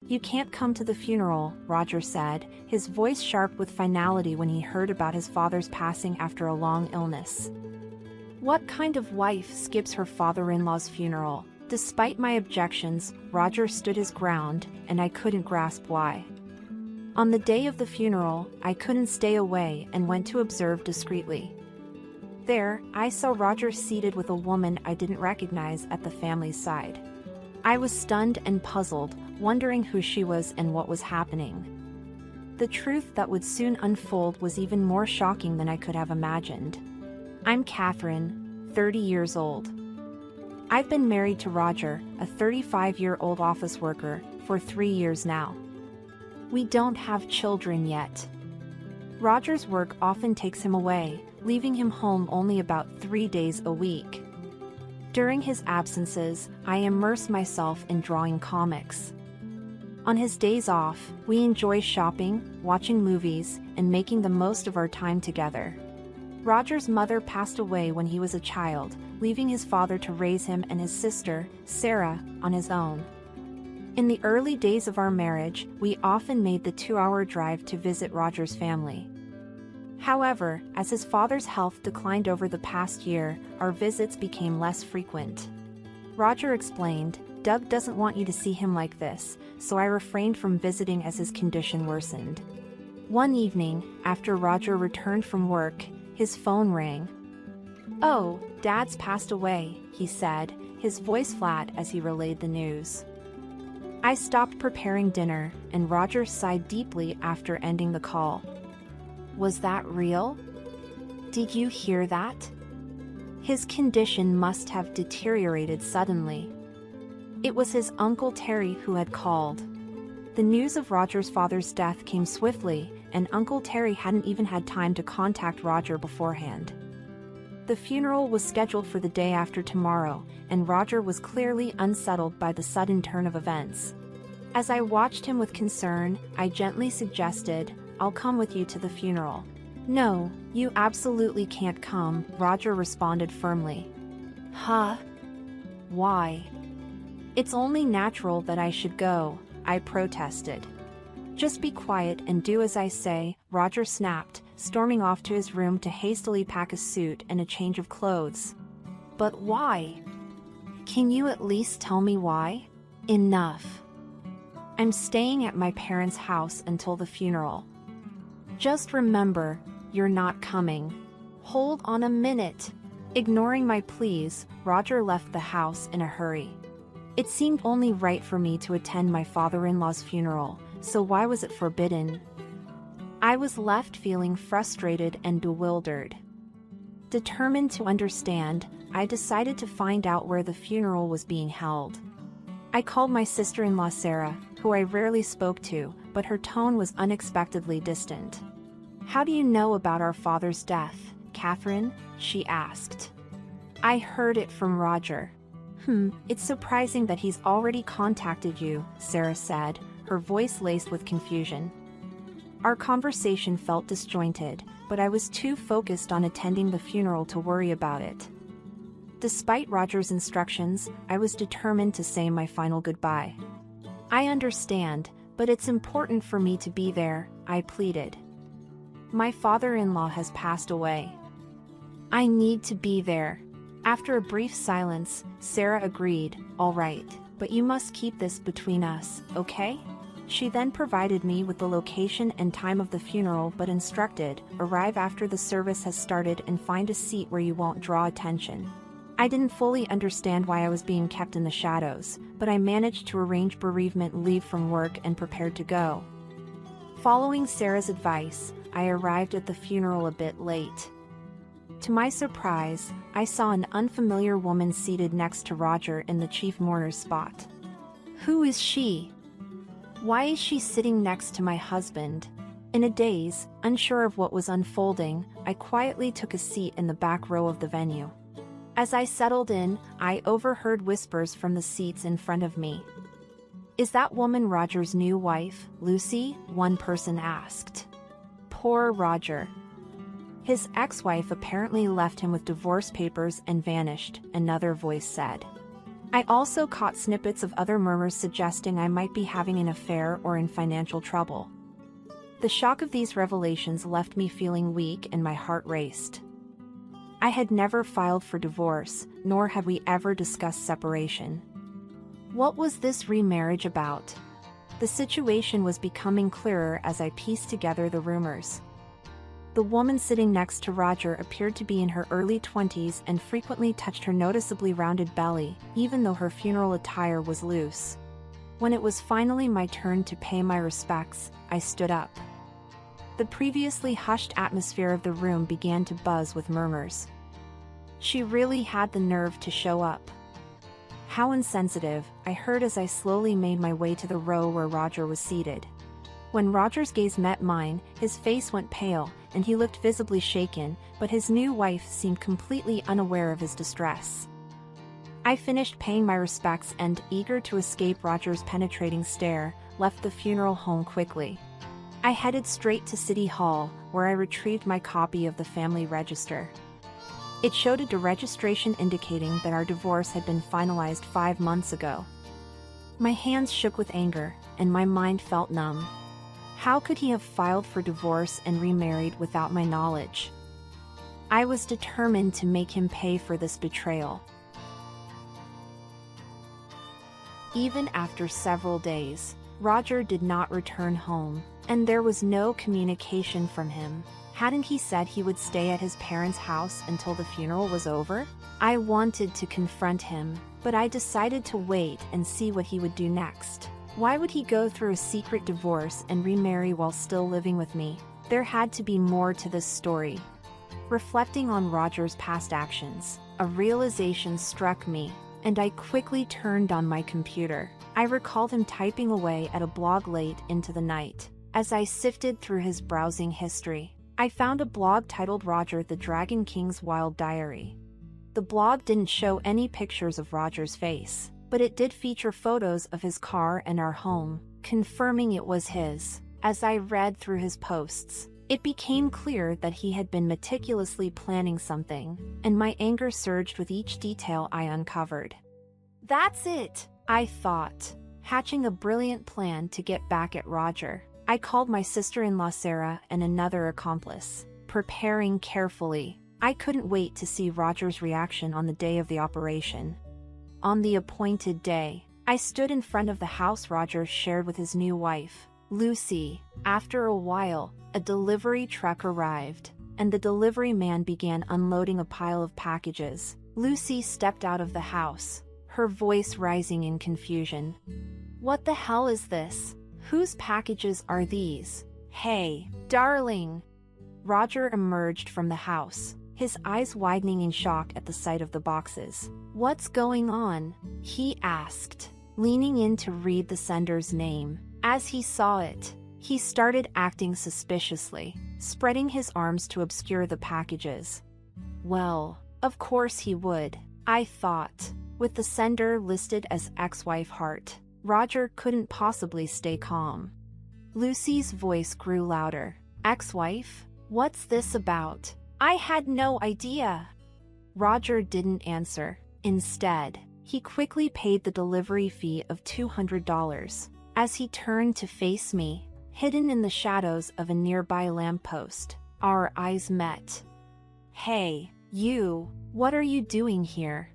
"You can't come to the funeral," Roger said, his voice sharp with finality when he heard about his father's passing after a long illness. What kind of wife skips her father-in-law's funeral? Despite my objections, Roger stood his ground, and I couldn't grasp why. On the day of the funeral, I couldn't stay away and went to observe discreetly. There, I saw Roger seated with a woman I didn't recognize at the family's side. I was stunned and puzzled, wondering who she was and what was happening. The truth that would soon unfold was even more shocking than I could have imagined. I'm Catherine, 30 years old. I've been married to Roger, a 35-year-old office worker, for 3 years now. We don't have children yet. Roger's work often takes him away, leaving him home only about 3 days a week. During his absences, I immerse myself in drawing comics. On his days off, we enjoy shopping, watching movies, and making the most of our time together. Roger's mother passed away when he was a child, leaving his father to raise him and his sister, Sarah, on his own. In the early days of our marriage, we often made the 2-hour drive to visit Roger's family. However, as his father's health declined over the past year, our visits became less frequent. Roger explained, "Doug doesn't want you to see him like this, so I refrained from visiting as his condition worsened." One evening, after Roger returned from work, his phone rang. "Oh, Dad's passed away," he said, his voice flat as he relayed the news. I stopped preparing dinner, and Roger sighed deeply after ending the call. "Was that real? Did you hear that? His condition must have deteriorated suddenly." It was his Uncle Terry who had called. The news of Roger's father's death came swiftly, and Uncle Terry hadn't even had time to contact Roger beforehand. The funeral was scheduled for the day after tomorrow, and Roger was clearly unsettled by the sudden turn of events. As I watched him with concern, I gently suggested, "I'll come with you to the funeral." "No, you absolutely can't come," Roger responded firmly. "Huh? Why?" "It's only natural that I should go," I protested. "Just be quiet and do as I say," Roger snapped, storming off to his room to hastily pack a suit and a change of clothes. "But why? Can you at least tell me why?" "Enough. I'm staying at my parents' house until the funeral. Just remember, you're not coming." "Hold on a minute." Ignoring my pleas, Roger left the house in a hurry. It seemed only right for me to attend my father-in-law's funeral, so why was it forbidden? I was left feeling frustrated and bewildered. Determined to understand, I decided to find out where the funeral was being held. I called my sister-in-law Sarah, who I rarely spoke to, but her tone was unexpectedly distant. "How do you know about our father's death, Catherine?" she asked. "I heard it from Roger." It's surprising that he's already contacted you," Sarah said, her voice laced with confusion. Our conversation felt disjointed, but I was too focused on attending the funeral to worry about it. Despite Roger's instructions, I was determined to say my final goodbye. "I understand, but it's important for me to be there," I pleaded. "My father-in-law has passed away. I need to be there." After a brief silence, Sarah agreed, "All right, but you must keep this between us, okay?" She then provided me with the location and time of the funeral but instructed, "Arrive after the service has started and find a seat where you won't draw attention." I didn't fully understand why I was being kept in the shadows, but I managed to arrange bereavement leave from work and prepared to go. Following Sarah's advice, I arrived at the funeral a bit late. To my surprise, I saw an unfamiliar woman seated next to Roger in the chief mourner's spot. Who is she? Why is she sitting next to my husband? In a daze, unsure of what was unfolding, I quietly took a seat in the back row of the venue. As I settled in, I overheard whispers from the seats in front of me. "Is that woman Roger's new wife, Lucy?" one person asked. Poor Roger. His ex-wife apparently left him with divorce papers and vanished, another voice said. I also caught snippets of other murmurs suggesting I might be having an affair or in financial trouble. The shock of these revelations left me feeling weak and my heart raced. I had never filed for divorce, nor had we ever discussed separation. What was this remarriage about? The situation was becoming clearer as I pieced together the rumors. The woman sitting next to Roger appeared to be in her early 20s and frequently touched her noticeably rounded belly, even though her funeral attire was loose. When it was finally my turn to pay my respects, I stood up. The previously hushed atmosphere of the room began to buzz with murmurs. She really had the nerve to show up. How insensitive, I heard as I slowly made my way to the row where Roger was seated. When Roger's gaze met mine, his face went pale, and he looked visibly shaken, but his new wife seemed completely unaware of his distress. I finished paying my respects and, eager to escape Roger's penetrating stare, left the funeral home quickly. I headed straight to City Hall, where I retrieved my copy of the family register. It showed a deregistration indicating that our divorce had been finalized 5 months ago. My hands shook with anger, and my mind felt numb. How could he have filed for divorce and remarried without my knowledge? I was determined to make him pay for this betrayal. Even after several days, Roger did not return home, and there was no communication from him. Hadn't he said he would stay at his parents' house until the funeral was over? I wanted to confront him, but I decided to wait and see what he would do next. Why would he go through a secret divorce and remarry while still living with me? There had to be more to this story. Reflecting on Roger's past actions, a realization struck me, and I quickly turned on my computer. I recalled him typing away at a blog late into the night. As I sifted through his browsing history, I found a blog titled Roger the Dragon King's Wild Diary. The blog didn't show any pictures of Roger's face, but it did feature photos of his car and our home, confirming it was his. As I read through his posts, it became clear that he had been meticulously planning something, and my anger surged with each detail I uncovered. That's it, I thought, hatching a brilliant plan to get back at Roger. I called my sister-in-law Sarah and another accomplice, preparing carefully. I couldn't wait to see Roger's reaction on the day of the operation. On the appointed day, I stood in front of the house Roger shared with his new wife, Lucy. After a while, a delivery truck arrived, and the delivery man began unloading a pile of packages. Lucy stepped out of the house, her voice rising in confusion. "What the hell is this? Whose packages are these? Hey, darling!" Roger emerged from the house, his eyes widening in shock at the sight of the boxes. "What's going on?" he asked, leaning in to read the sender's name. As he saw it, he started acting suspiciously, spreading his arms to obscure the packages. Well, of course he would, I thought. With the sender listed as ex-wife Hart, Roger couldn't possibly stay calm. Lucy's voice grew louder. "Ex-wife? What's this about? I had no idea." Roger didn't answer. Instead, he quickly paid the delivery fee of $200. As he turned to face me, hidden in the shadows of a nearby lamppost, our eyes met. "Hey, you, what are you doing here?"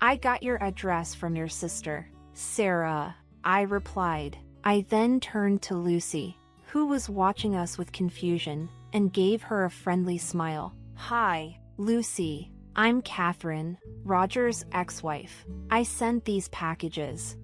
"I got your address from your sister, Sarah," I replied. I then turned to Lucy, who was watching us with confusion, and gave her a friendly smile. "Hi, Lucy. I'm Catherine, Roger's ex-wife. I sent these packages.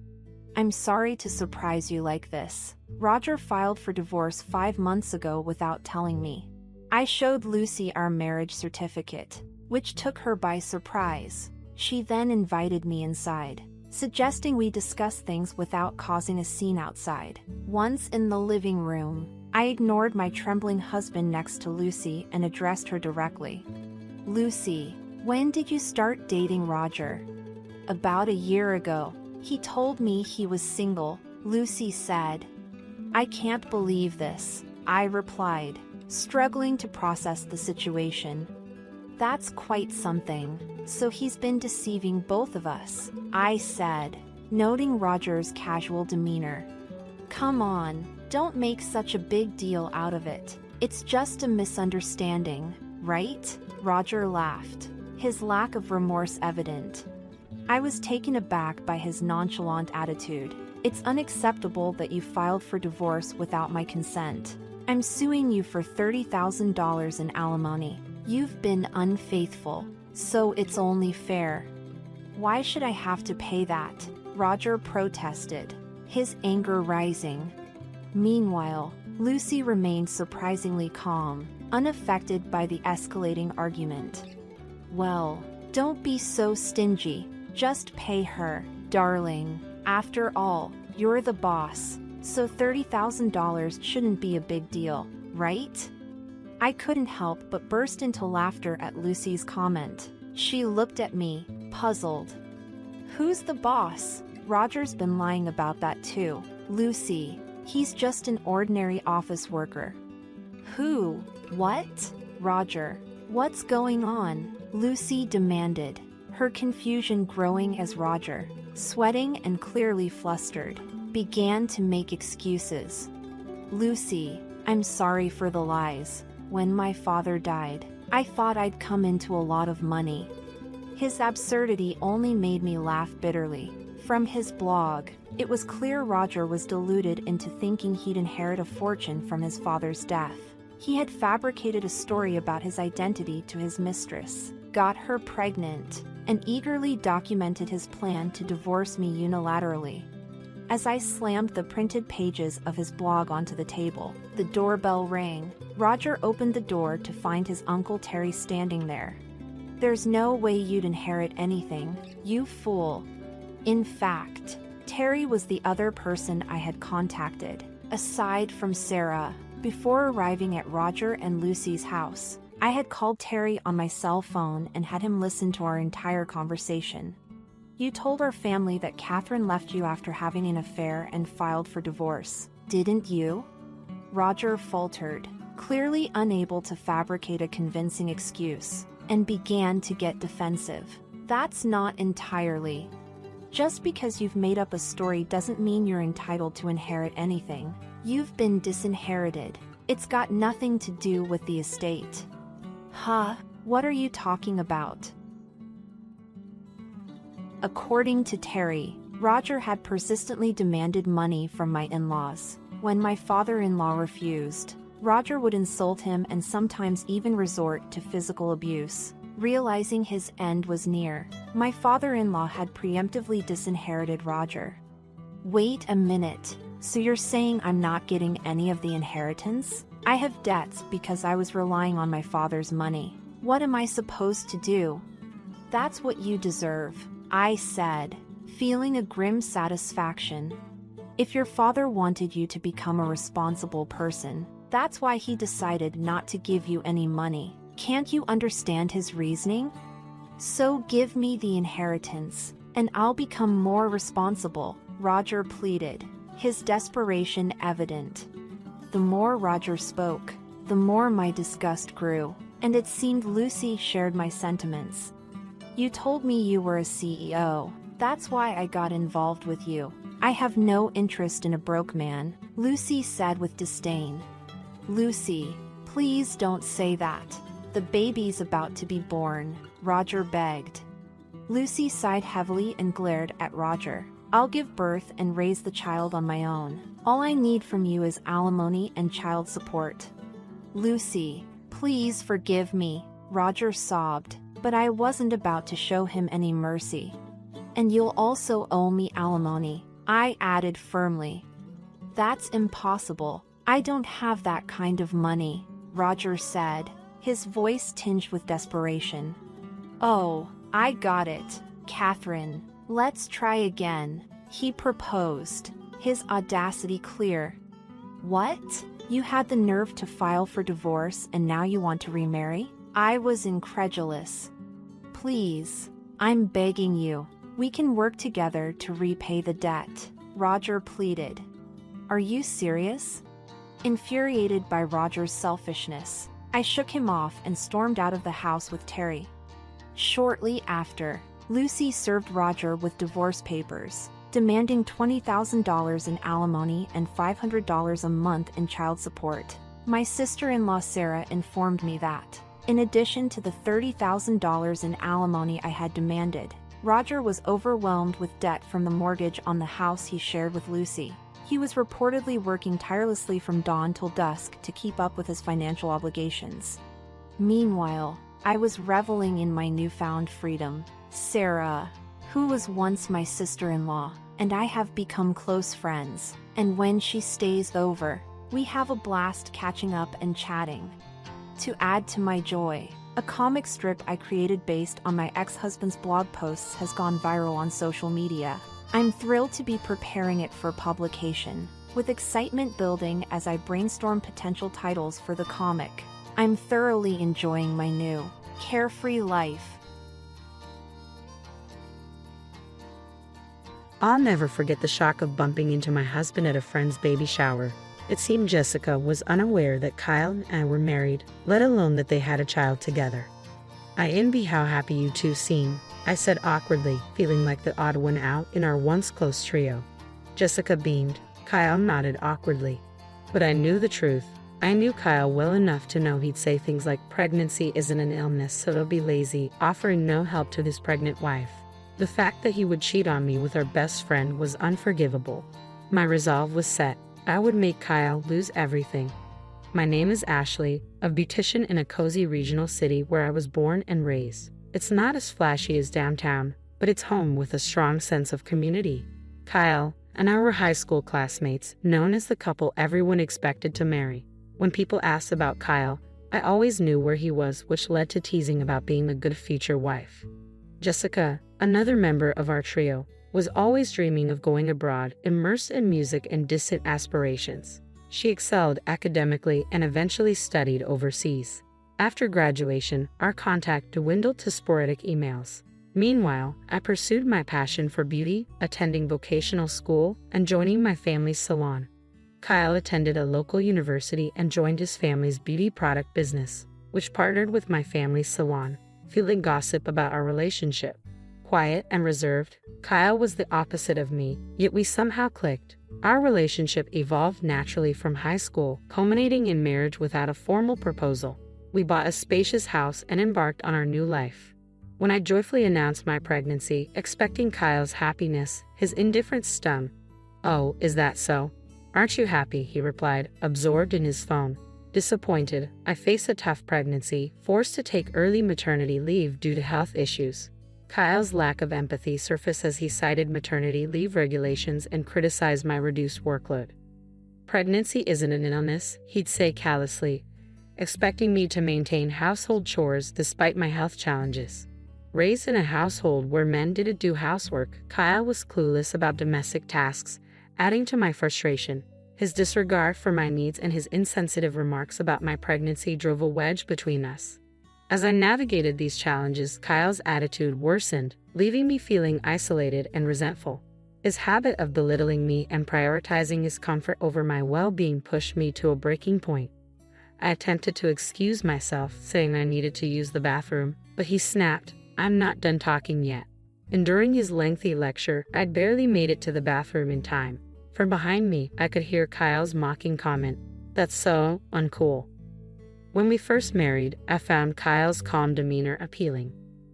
I'm sorry to surprise you like this. Roger filed for divorce 5 months ago without telling me." I showed Lucy our marriage certificate, which took her by surprise. She then invited me inside, suggesting we discuss things without causing a scene outside. Once in the living room, I ignored my trembling husband next to Lucy and addressed her directly. "Lucy, when did you start dating Roger?" "About a year ago. He told me he was single," Lucy said. "I can't believe this," I replied, struggling to process the situation. That's quite something. So he's been deceiving both of us, I said, noting Roger's casual demeanor. Come on, don't make such a big deal out of it. It's just a misunderstanding, right? Roger laughed, his lack of remorse evident. I was taken aback by his nonchalant attitude. It's unacceptable that you filed for divorce without my consent. I'm suing you for $30,000 in alimony. You've been unfaithful, so it's only fair. Why should I have to pay that? Roger protested, his anger rising. Meanwhile, Lucy remained surprisingly calm, unaffected by the escalating argument. Well, don't be so stingy. Just pay her, darling. After all, you're the boss, so $30,000 shouldn't be a big deal, right? I couldn't help but burst into laughter at Lucy's comment. She looked at me, puzzled. Who's the boss? Roger's been lying about that too. Lucy, he's just an ordinary office worker. Who? What? Roger, what's going on? Lucy demanded, her confusion growing as Roger, sweating and clearly flustered, began to make excuses. Lucy, I'm sorry for the lies. When my father died, I thought I'd come into a lot of money. His absurdity only made me laugh bitterly. From his blog, it was clear Roger was deluded into thinking he'd inherit a fortune from his father's death. He had fabricated a story about his identity to his mistress, got her pregnant, and eagerly documented his plan to divorce me unilaterally. As I slammed the printed pages of his blog onto the table, the doorbell rang. Roger opened the door to find his Uncle Terry standing there. There's no way you'd inherit anything, you fool. In fact, Terry was the other person I had contacted, aside from Sarah. Before arriving at Roger and Lucy's house, I had called Terry on my cell phone and had him listen to our entire conversation. You told our family that Catherine left you after having an affair and filed for divorce, didn't you? Roger faltered, clearly unable to fabricate a convincing excuse, and began to get defensive. That's not entirely. Just because you've made up a story doesn't mean you're entitled to inherit anything. You've been disinherited. It's got nothing to do with the estate. Huh? What are you talking about? According to Terry, Roger had persistently demanded money from my in-laws. When my father-in-law refused, Roger would insult him and sometimes even resort to physical abuse. Realizing his end was near, my father-in-law had preemptively disinherited Roger. Wait a minute, so you're saying I'm not getting any of the inheritance? I have debts because I was relying on my father's money. What am I supposed to do? That's what you deserve, I said, feeling a grim satisfaction. If your father wanted you to become a responsible person, that's why he decided not to give you any money. Can't you understand his reasoning? So give me the inheritance, and I'll become more responsible, Roger pleaded, his desperation evident. The more Roger spoke, the more my disgust grew, and it seemed Lucy shared my sentiments. You told me you were a CEO. That's why I got involved with you. I have no interest in a broke man, Lucy said with disdain. Lucy, please don't say that. The baby's about to be born, Roger begged. Lucy sighed heavily and glared at Roger. I'll give birth and raise the child on my own. All I need from you is alimony and child support. Lucy, please forgive me, Roger sobbed, but I wasn't about to show him any mercy. And you'll also owe me alimony, I added firmly. That's impossible. I don't have that kind of money, Roger said, his voice tinged with desperation. Oh, I got it, Catherine. Let's try again, he proposed, his audacity clear. What? You had the nerve to file for divorce and now you want to remarry? I was incredulous. Please, I'm begging you. We can work together to repay the debt, Roger pleaded. Are you serious? Infuriated by Roger's selfishness, I shook him off and stormed out of the house with Terry. Shortly after, Lucy served Roger with divorce papers, demanding $20,000 in alimony and $500 a month in child support. My sister-in-law Sarah informed me that, in addition to the $30,000 in alimony I had demanded, Roger was overwhelmed with debt from the mortgage on the house he shared with Lucy. He was reportedly working tirelessly from dawn till dusk to keep up with his financial obligations. Meanwhile, I was reveling in my newfound freedom. Sarah, who was once my sister-in-law, and I have become close friends, and when she stays over, we have a blast catching up and chatting. To add to my joy, a comic strip I created based on my ex-husband's blog posts has gone viral on social media. I'm thrilled to be preparing it for publication, with excitement building as I brainstorm potential titles for the comic. I'm thoroughly enjoying my new, carefree life. I'll never forget the shock of bumping into my husband at a friend's baby shower. It seemed Jessica was unaware that Kyle and I were married, let alone that they had a child together. "I envy how happy you two seem," I said awkwardly, feeling like the odd one out in our once close trio. Jessica beamed. Kyle nodded awkwardly. But I knew the truth. I knew Kyle well enough to know he'd say things like pregnancy isn't an illness, so don't be lazy, offering no help to his pregnant wife. The fact that he would cheat on me with our best friend was unforgivable. My resolve was set. I would make Kyle lose everything. My name is Ashley, a beautician in a cozy regional city where I was born and raised. It's not as flashy as downtown, but it's home with a strong sense of community. Kyle and I were high school classmates, known as the couple everyone expected to marry. When people asked about Kyle, I always knew where he was, which led to teasing about being a good future wife. Jessica, another member of our trio, was always dreaming of going abroad, immersed in music and distant aspirations. She excelled academically and eventually studied overseas. After graduation, our contact dwindled to sporadic emails. Meanwhile, I pursued my passion for beauty, attending vocational school, and joining my family's salon. Kyle attended a local university and joined his family's beauty product business, which partnered with my family's salon, fueling gossip about our relationship. Quiet and reserved, Kyle was the opposite of me, yet we somehow clicked. Our relationship evolved naturally from high school, culminating in marriage without a formal proposal. We bought a spacious house and embarked on our new life. When I joyfully announced my pregnancy, expecting Kyle's happiness, his indifference stung. "Oh, is that so? Aren't you happy?" he replied, absorbed in his phone. Disappointed, I faced a tough pregnancy, forced to take early maternity leave due to health issues. Kyle's lack of empathy surfaced as he cited maternity leave regulations and criticized my reduced workload. "Pregnancy isn't an illness," he'd say callously, expecting me to maintain household chores despite my health challenges. Raised in a household where men didn't do housework, Kyle was clueless about domestic tasks, adding to my frustration. His disregard for my needs and his insensitive remarks about my pregnancy drove a wedge between us. As I navigated these challenges, Kyle's attitude worsened, leaving me feeling isolated and resentful. His habit of belittling me and prioritizing his comfort over my well-being pushed me to a breaking point. I attempted to excuse myself, saying I needed to use the bathroom, but he snapped, "I'm not done talking yet." And during his lengthy lecture, I'd barely made it to the bathroom in time. From behind me, I could hear Kyle's mocking comment, "That's so uncool." When we first married, I found Kyle's calm demeanor appealing.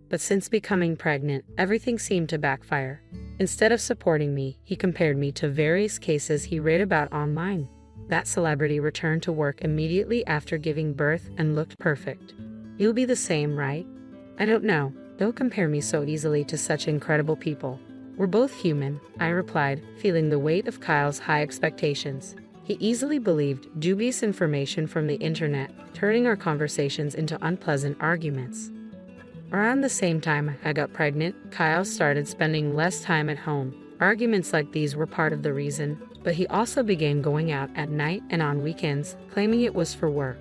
But since becoming pregnant, everything seemed to backfire. Instead of supporting me, he compared me to various cases he read about online. That celebrity returned to work immediately after giving birth and looked perfect. "You'll be the same, right?" "I don't know. Don't compare me so easily to such incredible people. We're both human," I replied, feeling the weight of Kyle's high expectations. He easily believed dubious information from the internet, turning our conversations into unpleasant arguments. Around the same time I got pregnant, Kyle started spending less time at home. Arguments like these were part of the reason, but he also began going out at night and on weekends, claiming it was for work.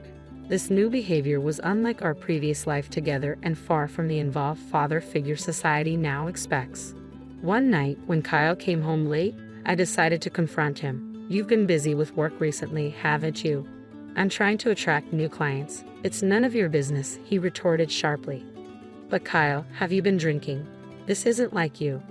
This new behavior was unlike our previous life together and far from the involved father figure society now expects. One night, when Kyle came home late, I decided to confront him. "You've been busy with work recently, haven't you?" I'm trying to attract new clients. It's none of your business, he retorted sharply. But Kyle, have you been drinking? This isn't like you.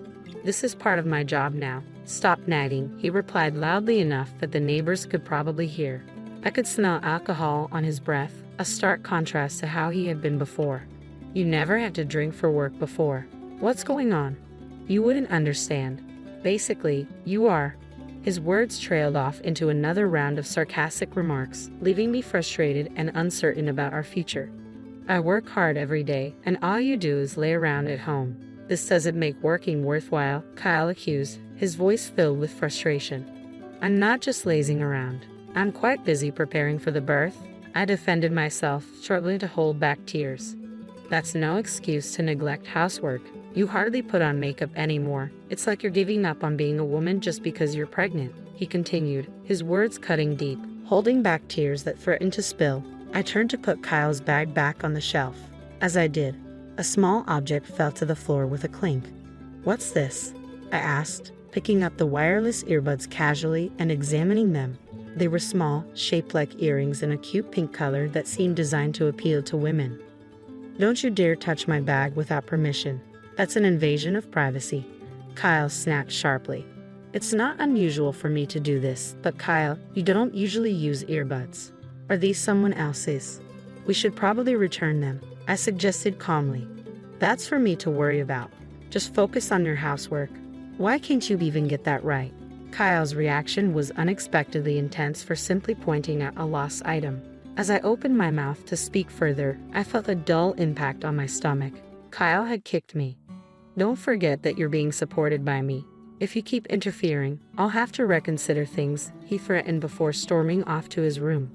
This is part of my job now. Stop nagging, he replied loudly enough that the neighbors could probably hear. I could smell alcohol on his breath, a stark contrast to how he had been before. You never had to drink for work before. What's going on? You wouldn't understand. Basically, you are. His words trailed off into another round of sarcastic remarks, leaving me frustrated and uncertain about our future. I work hard every day, and all you do is lay around at home. This doesn't make working worthwhile, Kyle accused, his voice filled with frustration. I'm not just lazing around. I'm quite busy preparing for the birth, I defended myself, struggling to hold back tears. That's no excuse to neglect housework. You hardly put on makeup anymore. It's like you're giving up on being a woman just because you're pregnant, he continued, his words cutting deep, holding back tears that threatened to spill. I turned to put Kyle's bag back on the shelf. As I did, a small object fell to the floor with a clink. What's this? I asked, picking up the wireless earbuds casually and examining them. They were small, shaped like earrings in a cute pink color that seemed designed to appeal to women. Don't you dare touch my bag without permission. That's an invasion of privacy, Kyle snapped sharply. It's not unusual for me to do this, but Kyle, you don't usually use earbuds. Are these someone else's? We should probably return them, I suggested calmly. That's for me to worry about. Just focus on your housework. Why can't you even get that right? Kyle's reaction was unexpectedly intense for simply pointing out a lost item. As I opened my mouth to speak further, I felt a dull impact on my stomach. Kyle had kicked me. Don't forget that you're being supported by me. If you keep interfering, I'll have to reconsider things, he threatened before storming off to his room.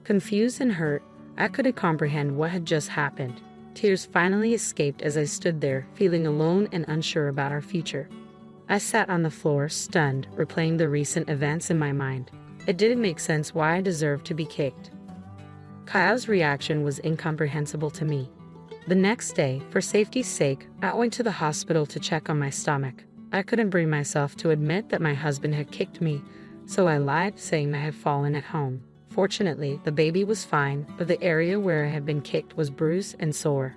Confused and hurt, I couldn't comprehend what had just happened. Tears finally escaped as I stood there, feeling alone and unsure about our future. I sat on the floor, stunned, replaying the recent events in my mind. It didn't make sense why I deserved to be kicked. Kyle's reaction was incomprehensible to me. The next day, for safety's sake, I went to the hospital to check on my stomach. I couldn't bring myself to admit that my husband had kicked me, so I lied, saying I had fallen at home. Fortunately, the baby was fine, but the area where I had been kicked was bruised and sore.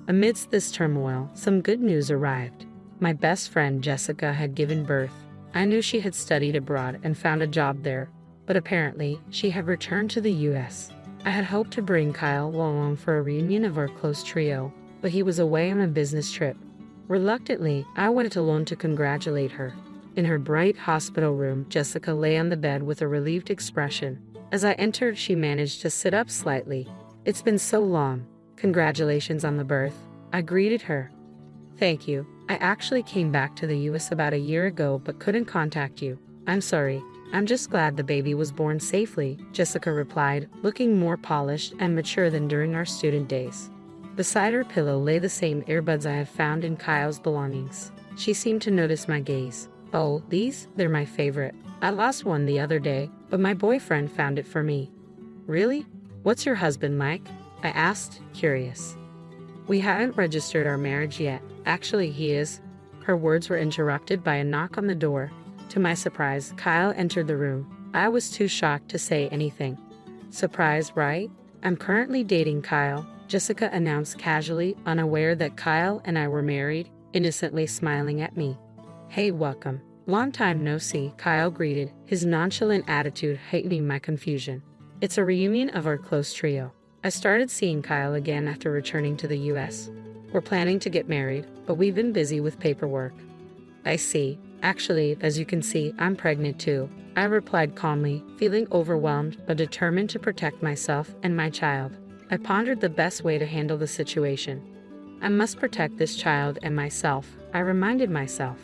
Amidst this turmoil, some good news arrived. My best friend Jessica had given birth. I knew she had studied abroad and found a job there, but apparently, she had returned to the U.S. I had hoped to bring Kyle along for a reunion of our close trio, but he was away on a business trip. Reluctantly, I went alone to congratulate her. In her bright hospital room, Jessica lay on the bed with a relieved expression. As I entered, she managed to sit up slightly. It's been so long. Congratulations on the birth, I greeted her. Thank you. I actually came back to the U.S. about a year ago but couldn't contact you. I'm sorry. I'm just glad the baby was born safely, Jessica replied, looking more polished and mature than during our student days. Beside her pillow lay the same earbuds I had found in Kyle's belongings. She seemed to notice my gaze. Oh, these? They're my favorite. I lost one the other day, but my boyfriend found it for me. Really? What's your husband like? I asked, curious. We haven't registered our marriage yet. Actually, he is. Her words were interrupted by a knock on the door. To my surprise, Kyle entered the room. I was too shocked to say anything. Surprise, right? I'm currently dating Kyle, Jessica announced casually, unaware that Kyle and I were married, innocently smiling at me. Hey, welcome. Long time no see, Kyle greeted, his nonchalant attitude heightening my confusion. It's a reunion of our close trio. I started seeing Kyle again after returning to the U.S. We're planning to get married, but we've been busy with paperwork. I see. Actually, as you can see, I'm pregnant too, I replied calmly, feeling overwhelmed but determined to protect myself and my child. I pondered the best way to handle the situation. I must protect this child and myself, I reminded myself.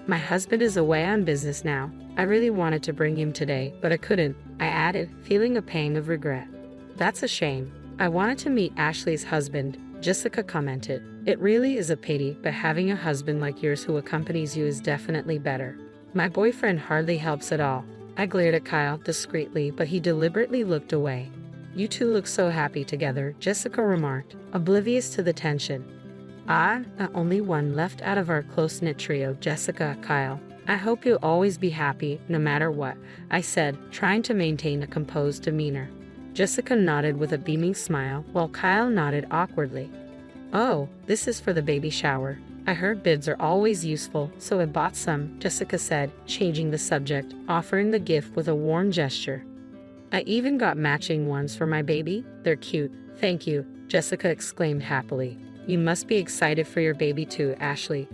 My husband is away on business now. I really wanted to bring him today, but I couldn't, I added, feeling a pang of regret. That's a shame. I wanted to meet Ashley's husband, Jessica commented. It really is a pity, but having a husband like yours who accompanies you is definitely better. My boyfriend hardly helps at all. I glared at Kyle discreetly, but he deliberately looked away. You two look so happy together, Jessica remarked, oblivious to the tension. Only one left out of our close-knit trio, Jessica, Kyle. I hope you'll always be happy, no matter what, I said, trying to maintain a composed demeanor. Jessica nodded with a beaming smile, while Kyle nodded awkwardly. "Oh, this is for the baby shower. I heard bids are always useful, so I bought some," Jessica said, changing the subject, offering the gift with a warm gesture. "I even got matching ones for my baby. They're cute." "Thank you," Jessica exclaimed happily. "You must be excited for your baby too, Ashley."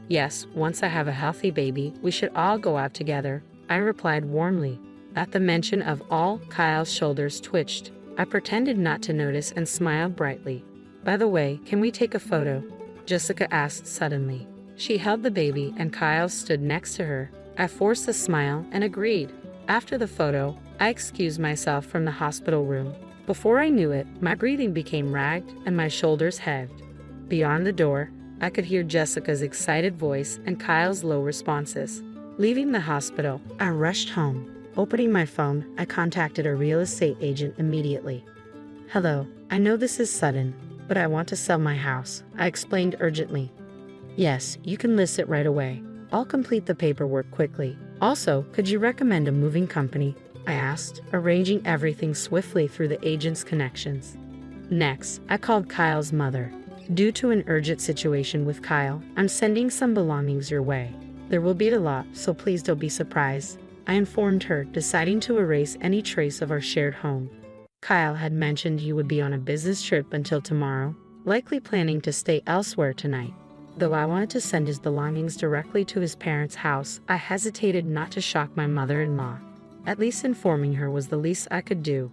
"Yes, once I have a healthy baby, we should all go out together," I replied warmly. At the mention of all, Kyle's shoulders twitched. I pretended not to notice and smiled brightly. "By the way, can we take a photo?" Jessica asked suddenly. She held the baby and Kyle stood next to her. I forced a smile and agreed. After the photo, I excused myself from the hospital room. Before I knew it, my breathing became ragged and my shoulders heaved. Beyond the door, I could hear Jessica's excited voice and Kyle's low responses. Leaving the hospital, I rushed home. Opening my phone, I contacted a real estate agent immediately. "Hello, I know this is sudden, but I want to sell my house," I explained urgently. "Yes, you can list it right away. I'll complete the paperwork quickly. Also, could you recommend a moving company?" I asked, arranging everything swiftly through the agent's connections. Next, I called Kyle's mother. "Due to an urgent situation with Kyle, I'm sending some belongings your way. There will be a lot, so please don't be surprised," I informed her, deciding to erase any trace of our shared home. Kyle had mentioned he would be on a business trip until tomorrow, likely planning to stay elsewhere tonight. Though I wanted to send his belongings directly to his parents' house, I hesitated not to shock my mother-in-law. At least informing her was the least I could do.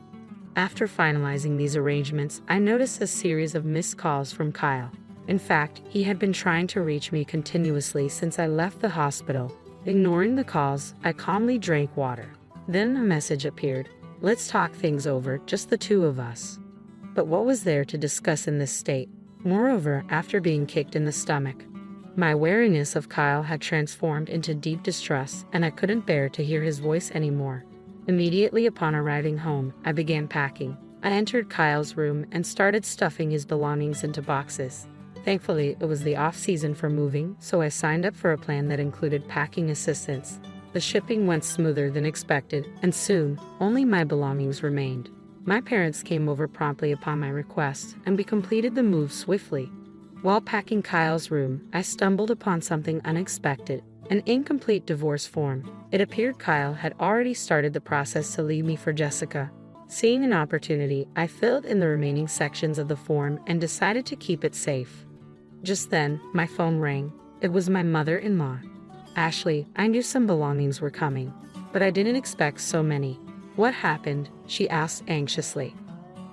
After finalizing these arrangements, I noticed a series of missed calls from Kyle. In fact, he had been trying to reach me continuously since I left the hospital. Ignoring the calls, I calmly drank water. Then a message appeared. "Let's talk things over, just the two of us." But what was there to discuss in this state? Moreover, after being kicked in the stomach, my wariness of Kyle had transformed into deep distrust, and I couldn't bear to hear his voice anymore. Immediately upon arriving home, I began packing. I entered Kyle's room and started stuffing his belongings into boxes. Thankfully, it was the off-season for moving, so I signed up for a plan that included packing assistance. The shipping went smoother than expected, and soon, only my belongings remained. My parents came over promptly upon my request, and we completed the move swiftly. While packing Kyle's room, I stumbled upon something unexpected, an incomplete divorce form. It appeared Kyle had already started the process to leave me for Jessica. Seeing an opportunity, I filled in the remaining sections of the form and decided to keep it safe. Just then, my phone rang. It was my mother-in-law. "Ashley, I knew some belongings were coming, but I didn't expect so many." "What happened?" she asked anxiously.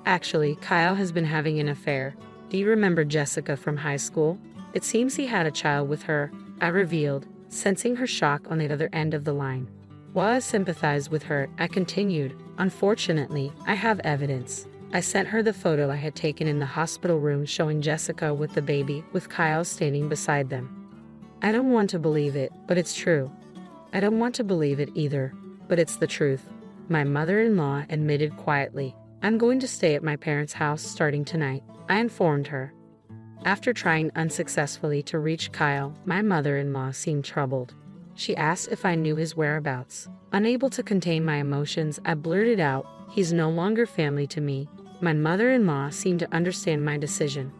"Actually, Kyle has been having an affair. Do you remember Jessica from high school? It seems he had a child with her," I revealed, sensing her shock on the other end of the line. While I sympathized with her, I continued, "Unfortunately, I have evidence." I sent her the photo I had taken in the hospital room showing Jessica with the baby, with Kyle standing beside them. "I don't want to believe it, but it's true." "I don't want to believe it either, but it's the truth," my mother-in-law admitted quietly. "I'm going to stay at my parents' house starting tonight," I informed her. After trying unsuccessfully to reach Kyle, my mother-in-law seemed troubled. She asked if I knew his whereabouts. Unable to contain my emotions, I blurted out, "He's no longer family to me." My mother-in-law seemed to understand my decision.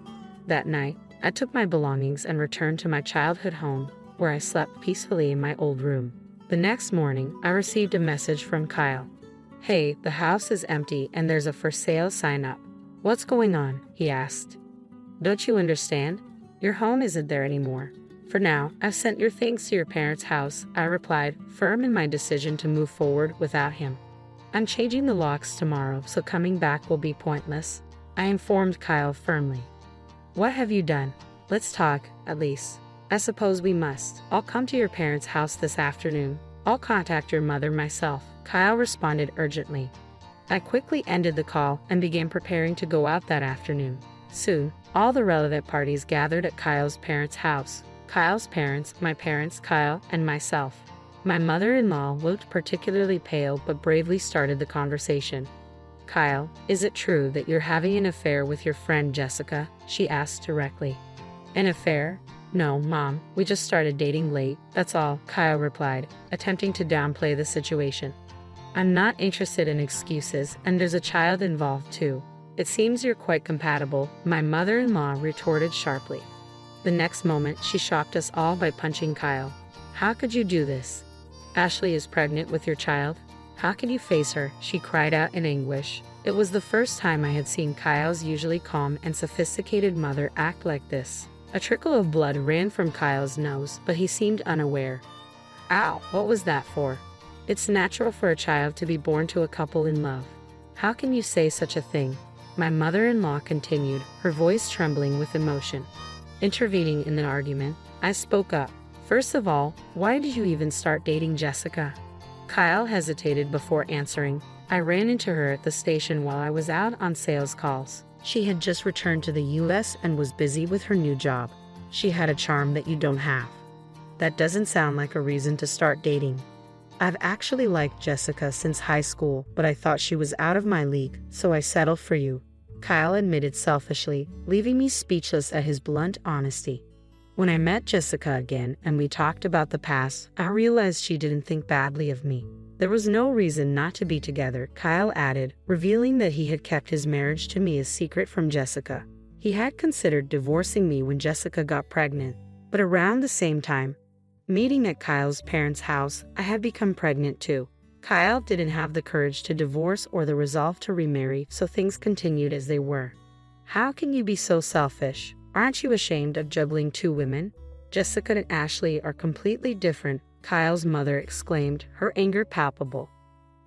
That night, I took my belongings and returned to my childhood home, where I slept peacefully in my old room. The next morning, I received a message from Kyle. "Hey, the house is empty and there's a for sale sign up." "What's going on?" he asked. "Don't you understand? Your home isn't there anymore." "For now, I've sent your things to your parents' house," I replied, firm in my decision to move forward without him. "I'm changing the locks tomorrow, so coming back will be pointless," I informed Kyle firmly. "What have you done? Let's talk, at least." "I suppose we must. I'll come to your parents' house this afternoon. I'll contact your mother myself," Kyle responded urgently. I quickly ended the call and began preparing to go out that afternoon. Soon, all the relevant parties gathered at Kyle's parents' house. Kyle's parents, my parents, Kyle, and myself. My mother-in-law looked particularly pale but bravely started the conversation. "Kyle, is it true that you're having an affair with your friend Jessica?" she asked directly. "An affair? No, Mom, we just started dating late, that's all," Kyle replied, attempting to downplay the situation. I'm not interested in excuses, and there's a child involved too. It seems you're quite compatible, my mother-in-law retorted sharply. The next moment, she shocked us all by punching Kyle. How could you do this? Ashley is pregnant with your child? How can you face her? She cried out in anguish. It was the first time I had seen Kyle's usually calm and sophisticated mother act like this. A trickle of blood ran from Kyle's nose, but he seemed unaware. Ow, what was that for? It's natural for a child to be born to a couple in love. How can you say such a thing? My mother-in-law continued, her voice trembling with emotion. Intervening in the argument, I spoke up. First of all, why did you even start dating Jessica? Kyle hesitated before answering. I ran into her at the station while I was out on sales calls. She had just returned to the US and was busy with her new job. She had a charm that you don't have. That doesn't sound like a reason to start dating. I've actually liked Jessica since high school, but I thought she was out of my league, so I settled for you. Kyle admitted selfishly, leaving me speechless at his blunt honesty. When I met Jessica again and we talked about the past, I realized she didn't think badly of me. There was no reason not to be together, Kyle added, revealing that he had kept his marriage to me a secret from Jessica. He had considered divorcing me when Jessica got pregnant, but around the same time, meeting at Kyle's parents' house, I had become pregnant too. Kyle didn't have the courage to divorce or the resolve to remarry, so things continued as they were. How can you be so selfish? Aren't you ashamed of juggling two women? Jessica and Ashley are completely different, Kyle's mother exclaimed, her anger palpable.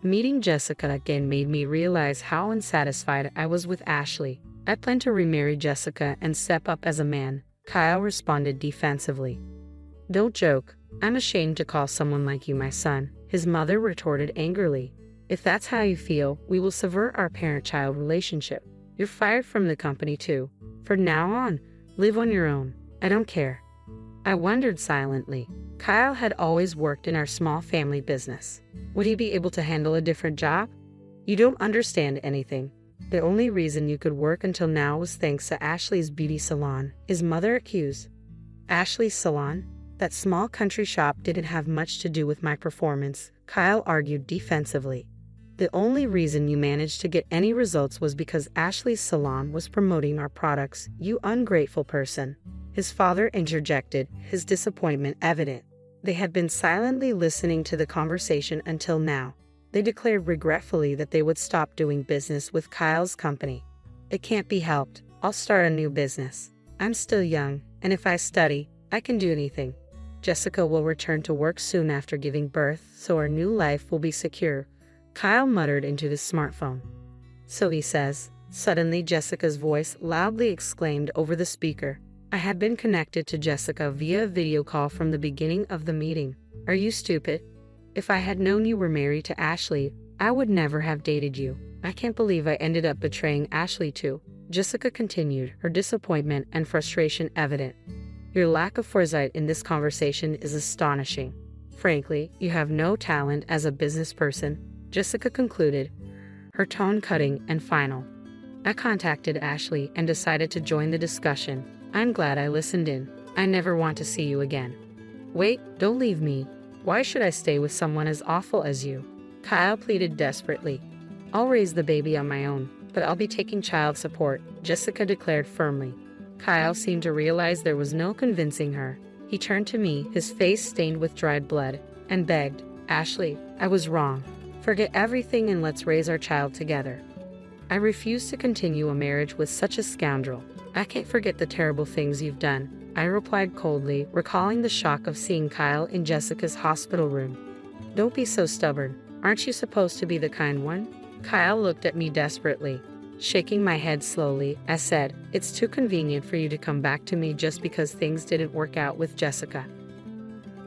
Meeting Jessica again made me realize how unsatisfied I was with Ashley. I plan to remarry Jessica and step up as a man, Kyle responded defensively. Don't joke. I'm ashamed to call someone like you my son, his mother retorted angrily. If that's how you feel, we will sever our parent-child relationship. You're fired from the company too. From now on, live on your own. I don't care. I wondered silently. Kyle had always worked in our small family business. Would he be able to handle a different job? You don't understand anything. The only reason you could work until now was thanks to Ashley's beauty salon, his mother accused. Ashley's salon? That small country shop didn't have much to do with my performance, Kyle argued defensively. The only reason you managed to get any results was because Ashley's salon was promoting our products, you ungrateful person. His father interjected, his disappointment evident. They had been silently listening to the conversation until now. They declared regretfully that they would stop doing business with Kyle's company. It can't be helped. I'll start a new business. I'm still young, and if I study, I can do anything. Jessica will return to work soon after giving birth, so our new life will be secure, Kyle muttered into his smartphone. So he says. Suddenly Jessica's voice loudly exclaimed over the speaker. I had been connected to Jessica via a video call from the beginning of the meeting. Are you stupid? If I had known you were married to Ashley, I would never have dated you. I can't believe I ended up betraying Ashley too. Jessica continued, her disappointment and frustration evident. Your lack of foresight in this conversation is astonishing. Frankly, you have no talent as a business person, Jessica concluded, her tone cutting and final. I contacted Ashley and decided to join the discussion. I'm glad I listened in. I never want to see you again. Wait, don't leave me. Why should I stay with someone as awful as you? Kyle pleaded desperately. I'll raise the baby on my own, but I'll be taking child support, Jessica declared firmly. Kyle seemed to realize there was no convincing her. He turned to me, his face stained with dried blood, and begged, Ashley, I was wrong. Forget everything and let's raise our child together. I refuse to continue a marriage with such a scoundrel. I can't forget the terrible things you've done, I replied coldly, recalling the shock of seeing Kyle in Jessica's hospital room. Don't be so stubborn. Aren't you supposed to be the kind one? Kyle looked at me desperately. Shaking my head slowly, I said, it's too convenient for you to come back to me just because things didn't work out with Jessica.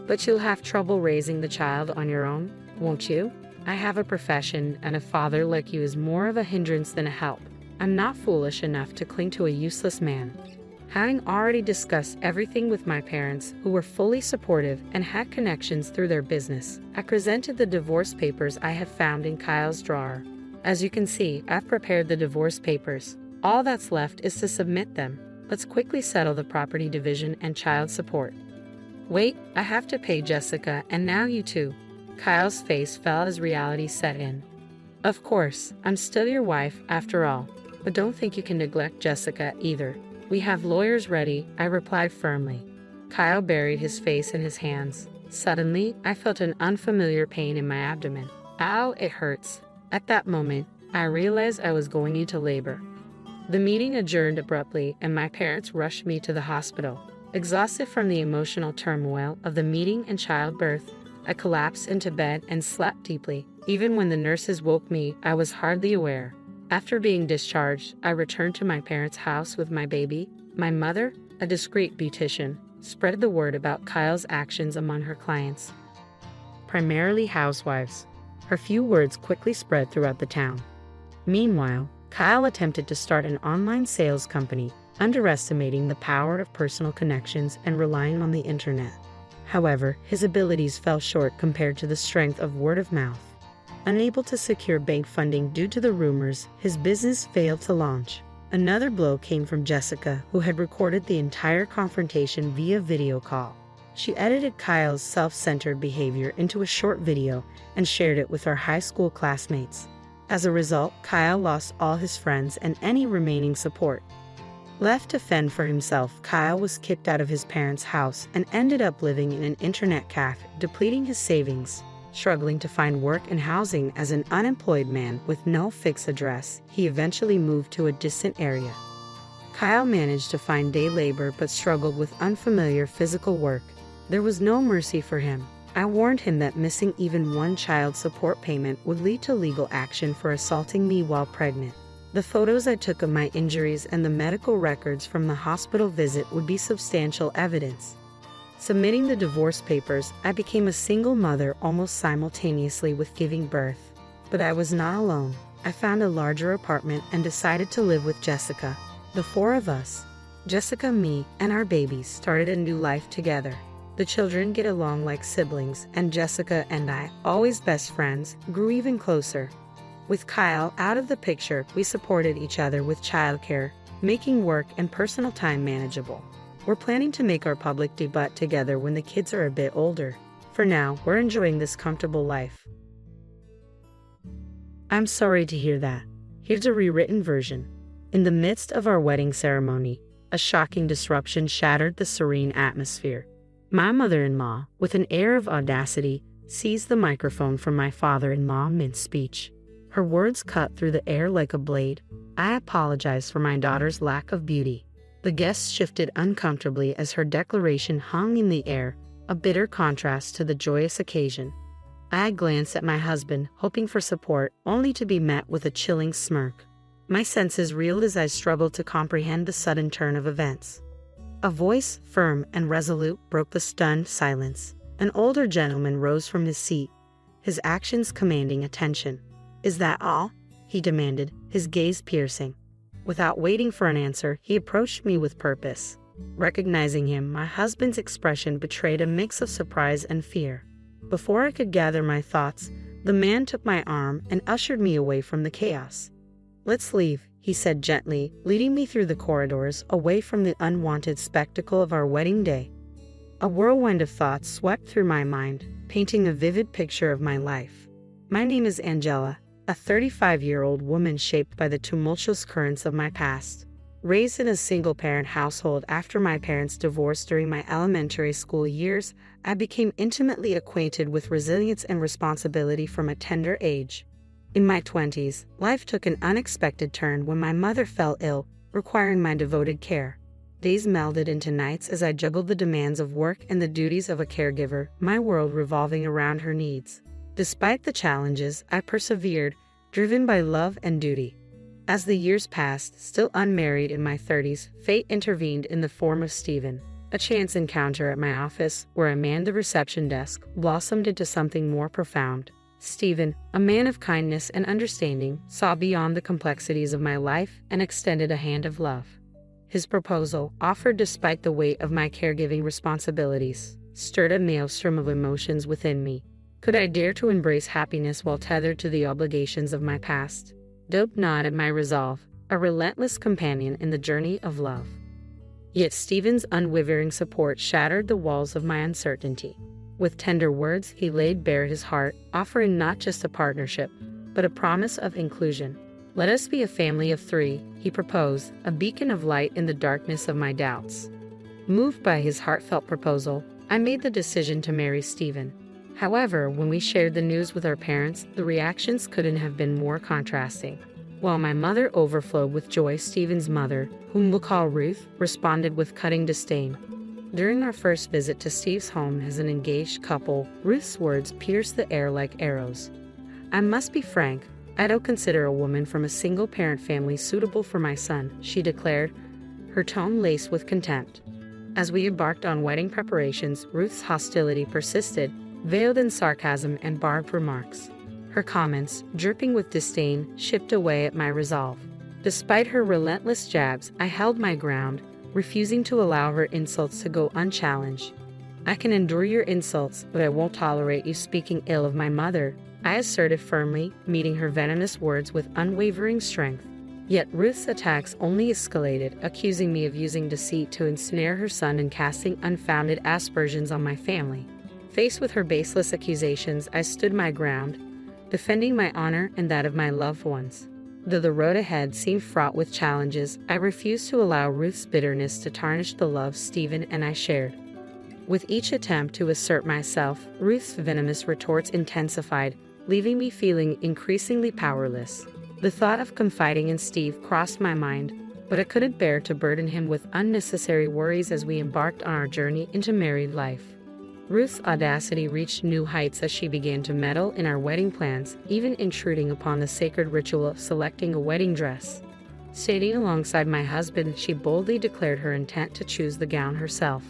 But you'll have trouble raising the child on your own, won't you? I have a profession, and a father like you is more of a hindrance than a help. I'm not foolish enough to cling to a useless man. Having already discussed everything with my parents, who were fully supportive and had connections through their business, I presented the divorce papers I had found in Kyle's drawer. As you can see, I've prepared the divorce papers. All that's left is to submit them. Let's quickly settle the property division and child support. Wait, I have to pay Jessica, and now you too. Kyle's face fell as reality set in. Of course, I'm still your wife after all, but don't think you can neglect Jessica either. We have lawyers ready, I replied firmly. Kyle buried his face in his hands. Suddenly, I felt an unfamiliar pain in my abdomen. Ow, it hurts. At that moment, I realized I was going into labor. The meeting adjourned abruptly, and my parents rushed me to the hospital. Exhausted from the emotional turmoil of the meeting and childbirth, I collapsed into bed and slept deeply. Even when the nurses woke me, I was hardly aware. After being discharged, I returned to my parents' house with my baby. My mother, a discreet beautician, spread the word about Kyle's actions among her clients, primarily housewives. Her few words quickly spread throughout the town. Meanwhile, Kyle attempted to start an online sales company, underestimating the power of personal connections and relying on the internet. However, his abilities fell short compared to the strength of word of mouth. Unable to secure bank funding due to the rumors, his business failed to launch. Another blow came from Jessica, who had recorded the entire confrontation via video call. She edited Kyle's self-centered behavior into a short video and shared it with her high school classmates. As a result, Kyle lost all his friends and any remaining support. Left to fend for himself, Kyle was kicked out of his parents' house and ended up living in an internet cafe, depleting his savings. Struggling to find work and housing as an unemployed man with no fixed address, he eventually moved to a distant area. Kyle managed to find day labor but struggled with unfamiliar physical work. There was no mercy for him. I warned him that missing even one child support payment would lead to legal action for assaulting me while pregnant. The photos I took of my injuries and the medical records from the hospital visit would be substantial evidence. Submitting the divorce papers, I became a single mother almost simultaneously with giving birth. But I was not alone. I found a larger apartment and decided to live with Jessica. The four of us, Jessica, me, and our babies, started a new life together. The children get along like siblings, and Jessica and I, always best friends, grew even closer. With Kyle out of the picture, we supported each other with childcare, making work and personal time manageable. We're planning to make our public debut together when the kids are a bit older. For now, we're enjoying this comfortable life. I'm sorry to hear that. Here's a rewritten version. In the midst of our wedding ceremony, a shocking disruption shattered the serene atmosphere. My mother-in-law, with an air of audacity, seized the microphone from my father-in-law mid-speech. Her words cut through the air like a blade. I apologized for my daughter's lack of beauty. The guests shifted uncomfortably as her declaration hung in the air, a bitter contrast to the joyous occasion. I glanced at my husband, hoping for support, only to be met with a chilling smirk. My senses reeled as I struggled to comprehend the sudden turn of events. A voice, firm and resolute, broke the stunned silence. An older gentleman rose from his seat, his actions commanding attention. "Is that all?" he demanded, his gaze piercing. Without waiting for an answer, he approached me with purpose. Recognizing him, my husband's expression betrayed a mix of surprise and fear. Before I could gather my thoughts, the man took my arm and ushered me away from the chaos. "Let's leave," he said gently, leading me through the corridors, away from the unwanted spectacle of our wedding day. A whirlwind of thoughts swept through my mind, painting a vivid picture of my life. My name is Angela, a 35-year-old woman shaped by the tumultuous currents of my past. Raised in a single-parent household after my parents' divorce during my elementary school years, I became intimately acquainted with resilience and responsibility from a tender age. In my 20s, life took an unexpected turn when my mother fell ill, requiring my devoted care. Days melded into nights as I juggled the demands of work and the duties of a caregiver, my world revolving around her needs. Despite the challenges, I persevered, driven by love and duty. As the years passed, still unmarried in my 30s, fate intervened in the form of Stephen. A chance encounter at my office, where I manned the reception desk, blossomed into something more profound. Stephen, a man of kindness and understanding, saw beyond the complexities of my life and extended a hand of love. His proposal, offered despite the weight of my caregiving responsibilities, stirred a maelstrom of emotions within me. Could I dare to embrace happiness while tethered to the obligations of my past? Dope nodded my resolve, a relentless companion in the journey of love. Yet Stephen's unwavering support shattered the walls of my uncertainty. With tender words, he laid bare his heart, offering not just a partnership, but a promise of inclusion. "Let us be a family of 3, he proposed, a beacon of light in the darkness of my doubts. Moved by his heartfelt proposal, I made the decision to marry Stephen. However, when we shared the news with our parents, the reactions couldn't have been more contrasting. While my mother overflowed with joy, Stephen's mother, whom we'll call Ruth, responded with cutting disdain. During our first visit to Steve's home as an engaged couple, Ruth's words pierced the air like arrows. "I must be frank, I don't consider a woman from a single-parent family suitable for my son," she declared, her tone laced with contempt. As we embarked on wedding preparations, Ruth's hostility persisted, veiled in sarcasm and barbed remarks. Her comments, dripping with disdain, chipped away at my resolve. Despite her relentless jabs, I held my ground, refusing to allow her insults to go unchallenged. "I can endure your insults, but I won't tolerate you speaking ill of my mother," I asserted firmly, meeting her venomous words with unwavering strength. Yet Ruth's attacks only escalated, accusing me of using deceit to ensnare her son and casting unfounded aspersions on my family. Faced with her baseless accusations, I stood my ground, defending my honor and that of my loved ones. Though the road ahead seemed fraught with challenges, I refused to allow Ruth's bitterness to tarnish the love Stephen and I shared. With each attempt to assert myself, Ruth's venomous retorts intensified, leaving me feeling increasingly powerless. The thought of confiding in Steve crossed my mind, but I couldn't bear to burden him with unnecessary worries as we embarked on our journey into married life. Ruth's audacity reached new heights as she began to meddle in our wedding plans, even intruding upon the sacred ritual of selecting a wedding dress. Standing alongside my husband, she boldly declared her intent to choose the gown herself.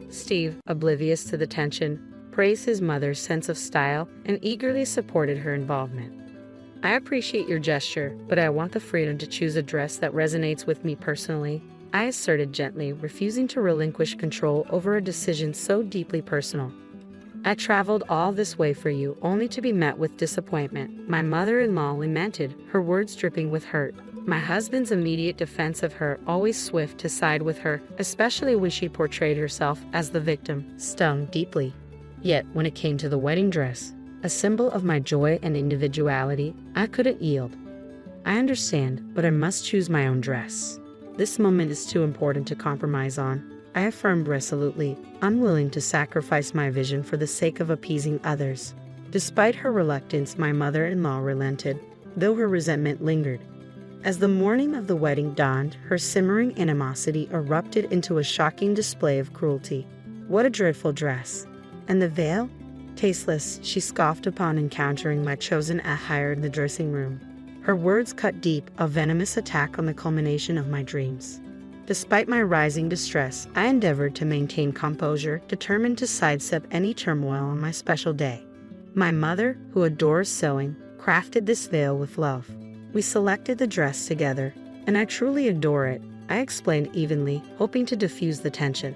Steve, oblivious to the tension, praised his mother's sense of style and eagerly supported her involvement. "I appreciate your gesture, but I want the freedom to choose a dress that resonates with me personally," I asserted gently, refusing to relinquish control over a decision so deeply personal. "I traveled all this way for you, only to be met with disappointment," my mother-in-law lamented, her words dripping with hurt. My husband's immediate defense of her, always swift to side with her, especially when she portrayed herself as the victim, stung deeply. Yet, when it came to the wedding dress, a symbol of my joy and individuality, I couldn't yield. "I understand, but I must choose my own dress. This moment is too important to compromise on," I affirmed resolutely, unwilling to sacrifice my vision for the sake of appeasing others. Despite her reluctance, my mother-in-law relented, though her resentment lingered. As the morning of the wedding dawned, her simmering animosity erupted into a shocking display of cruelty. "What a dreadful dress! And the veil? Tasteless," she scoffed upon encountering my chosen attire in the dressing room. Her words cut deep, a venomous attack on the culmination of my dreams. Despite my rising distress, I endeavored to maintain composure, determined to sidestep any turmoil on my special day. My mother, who adores sewing, crafted this veil with love. We selected the dress together, and I truly adore it, I explained evenly, hoping to diffuse the tension.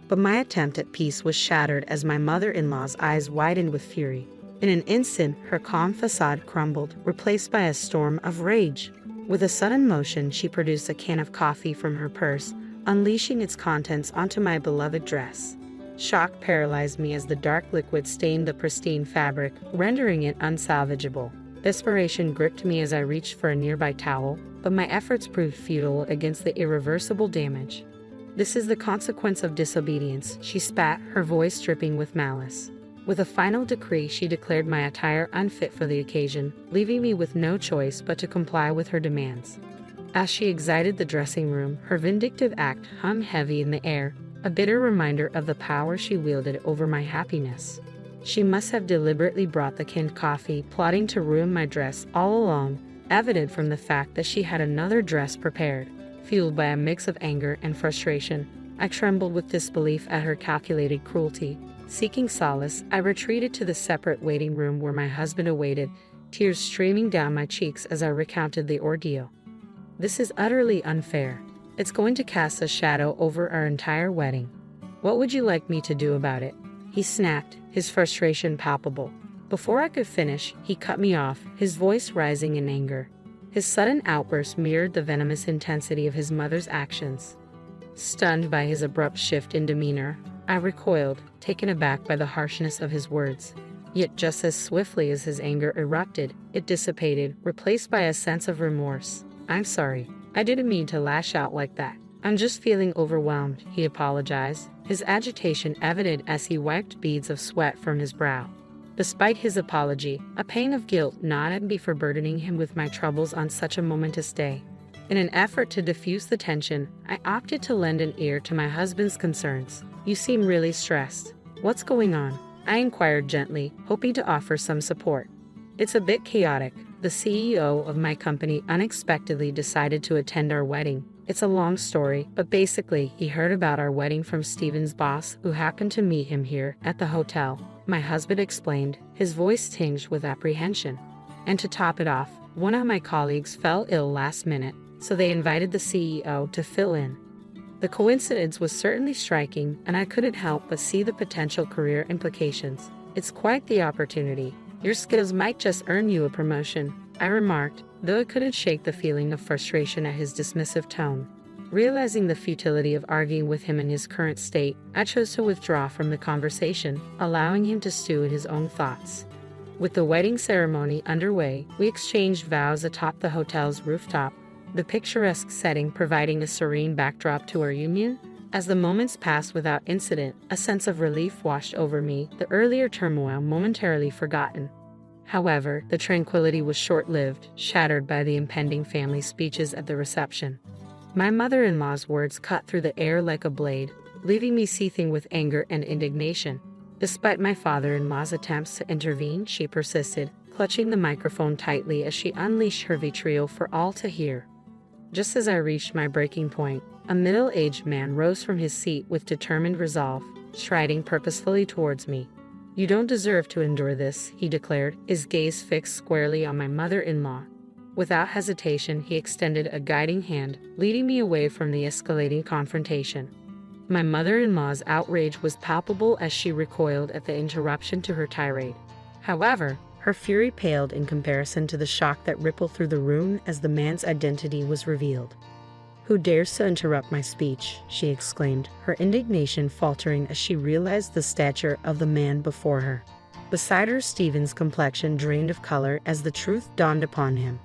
But my attempt at peace was shattered as my mother-in-law's eyes widened with fury. In an instant, her calm facade crumbled, replaced by a storm of rage. With a sudden motion, she produced a can of coffee from her purse, unleashing its contents onto my beloved dress. Shock paralyzed me as the dark liquid stained the pristine fabric, rendering it unsalvageable. Desperation gripped me as I reached for a nearby towel, but my efforts proved futile against the irreversible damage. "This is the consequence of disobedience," she spat, her voice dripping with malice. With a final decree, she declared my attire unfit for the occasion, leaving me with no choice but to comply with her demands. As she exited the dressing room, her vindictive act hung heavy in the air, a bitter reminder of the power she wielded over my happiness. She must have deliberately brought the canned coffee, plotting to ruin my dress all along, evident from the fact that she had another dress prepared. Fueled by a mix of anger and frustration, I trembled with disbelief at her calculated cruelty. Seeking solace, I retreated to the separate waiting room where my husband awaited, tears streaming down my cheeks as I recounted the ordeal. "This is utterly unfair. It's going to cast a shadow over our entire wedding. What would you like me to do about it?" he snapped, his frustration palpable. Before I could finish, he cut me off, his voice rising in anger. His sudden outburst mirrored the venomous intensity of his mother's actions. Stunned by his abrupt shift in demeanor, I recoiled, taken aback by the harshness of his words. Yet just as swiftly as his anger erupted, it dissipated, replaced by a sense of remorse. "I'm sorry. I didn't mean to lash out like that. I'm just feeling overwhelmed," he apologized, his agitation evident as he wiped beads of sweat from his brow. Despite his apology, a pang of guilt gnawed at me for burdening him with my troubles on such a momentous day. In an effort to diffuse the tension, I opted to lend an ear to my husband's concerns. "You seem really stressed. What's going on?" I inquired gently, hoping to offer some support. "It's a bit chaotic. The CEO of my company unexpectedly decided to attend our wedding. It's a long story, but basically, he heard about our wedding from Steven's boss, who happened to meet him here at the hotel," my husband explained, his voice tinged with apprehension. "And to top it off, one of my colleagues fell ill last minute, so they invited the CEO to fill in." The coincidence was certainly striking, and I couldn't help but see the potential career implications. "It's quite the opportunity. Your skills might just earn you a promotion," I remarked, though I couldn't shake the feeling of frustration at his dismissive tone. Realizing the futility of arguing with him in his current state, I chose to withdraw from the conversation, allowing him to stew in his own thoughts. With the wedding ceremony underway, we exchanged vows atop the hotel's rooftop, the picturesque setting providing a serene backdrop to our union. As the moments passed without incident, a sense of relief washed over me, the earlier turmoil momentarily forgotten. However, the tranquility was short-lived, shattered by the impending family speeches at the reception. My mother-in-law's words cut through the air like a blade, leaving me seething with anger and indignation. Despite my father-in-law's attempts to intervene, she persisted, clutching the microphone tightly as she unleashed her vitriol for all to hear. Just as I reached my breaking point, a middle-aged man rose from his seat with determined resolve, striding purposefully towards me. "You don't deserve to endure this," he declared, his gaze fixed squarely on my mother-in-law. Without hesitation, he extended a guiding hand, leading me away from the escalating confrontation. My mother-in-law's outrage was palpable as she recoiled at the interruption to her tirade. However, her fury paled in comparison to the shock that rippled through the room as the man's identity was revealed. "Who dares to interrupt my speech?" she exclaimed, her indignation faltering as she realized the stature of the man before her. Beside her, Stephen's complexion drained of color as the truth dawned upon him.